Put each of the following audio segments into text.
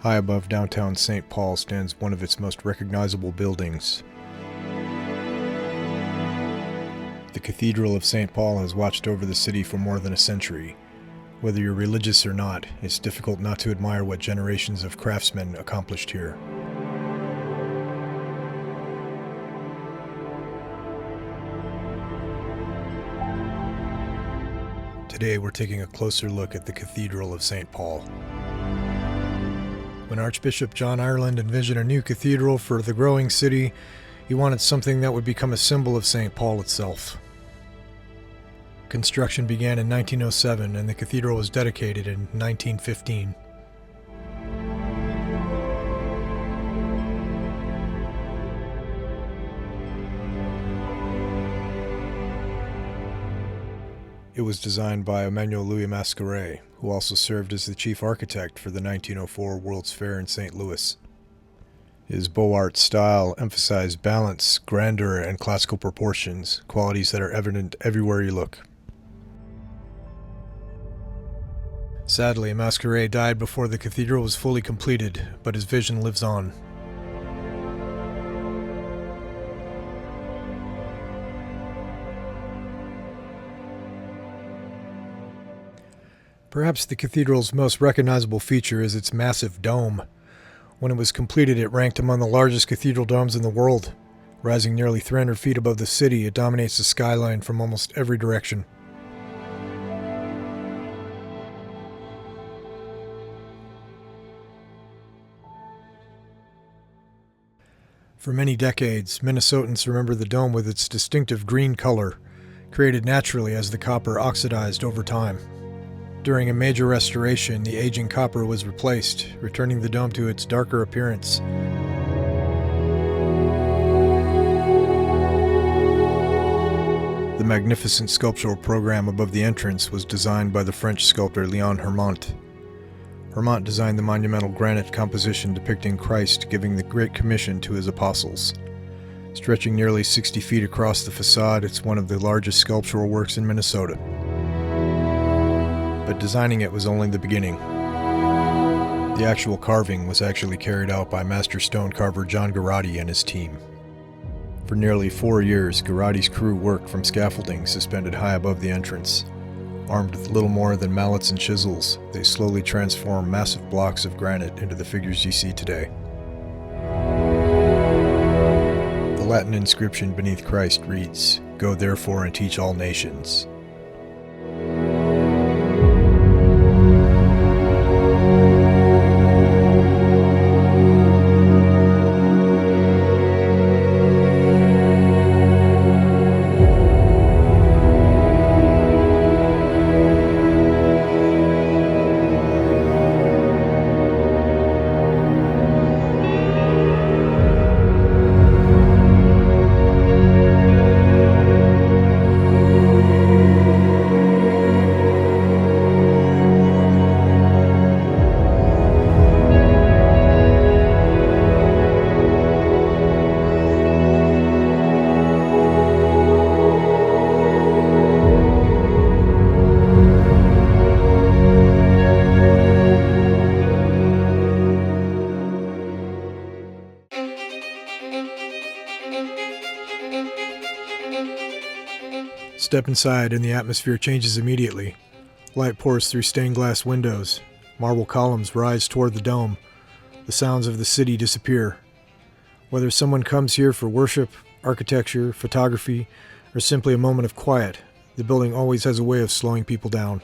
High above downtown Saint Paul stands one of its most recognizable buildings. The Cathedral of Saint Paul has watched over the city for more than a century. Whether you're religious or not, it's difficult not to admire what generations of craftsmen accomplished here. Today we're taking a closer look at the Cathedral of Saint Paul. When Archbishop John Ireland envisioned a new cathedral for the growing city, he wanted something that would become a symbol of Saint Paul itself. Construction began in 1907 and the cathedral was dedicated in 1915. It was designed by Emmanuel Louis Masqueret, who also served as the chief architect for the 1904 World's Fair in St. Louis. His Beaux Arts style emphasized balance, grandeur, and classical proportions, qualities that are evident everywhere you look. Sadly, Masqueret died before the cathedral was fully completed, but his vision lives on. Perhaps the cathedral's most recognizable feature is its massive dome. When it was completed, it ranked among the largest cathedral domes in the world. Rising nearly 300 feet above the city, it dominates the skyline from almost every direction. For many decades, Minnesotans remember the dome with its distinctive green color, created naturally as the copper oxidized over time. During a major restoration, the aging copper was replaced, returning the dome to its darker appearance. The magnificent sculptural program above the entrance was designed by the French sculptor Léon Hermant. Hermant designed the monumental granite composition depicting Christ giving the Great Commission to his apostles. Stretching nearly 60 feet across the facade, it's one of the largest sculptural works in Minnesota. But designing it was only the beginning. The actual carving was actually carried out by master stone carver John Garrotti and his team. For nearly 4 years, Garrotti's crew worked from scaffolding suspended high above the entrance. Armed with little more than mallets and chisels, they slowly transformed massive blocks of granite into the figures you see today. The Latin inscription beneath Christ reads, "Go therefore and teach all nations." Step inside and the atmosphere changes immediately. Light pours through stained glass windows. Marble columns rise toward the dome. The sounds of the city disappear. Whether someone comes here for worship, architecture, photography, or simply a moment of quiet, the building always has a way of slowing people down.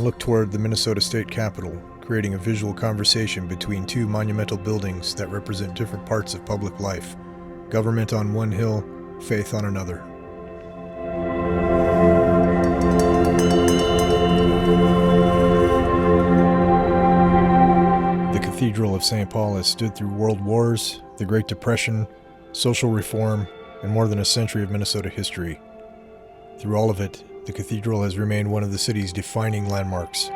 look toward the Minnesota State Capitol, creating a visual conversation between two monumental buildings that represent different parts of public life: government on one hill, faith on another. The Cathedral of Saint Paul has stood through world wars, the Great Depression, social reform, and more than a century of Minnesota history. Through all of it, the cathedral has remained one of the city's defining landmarks.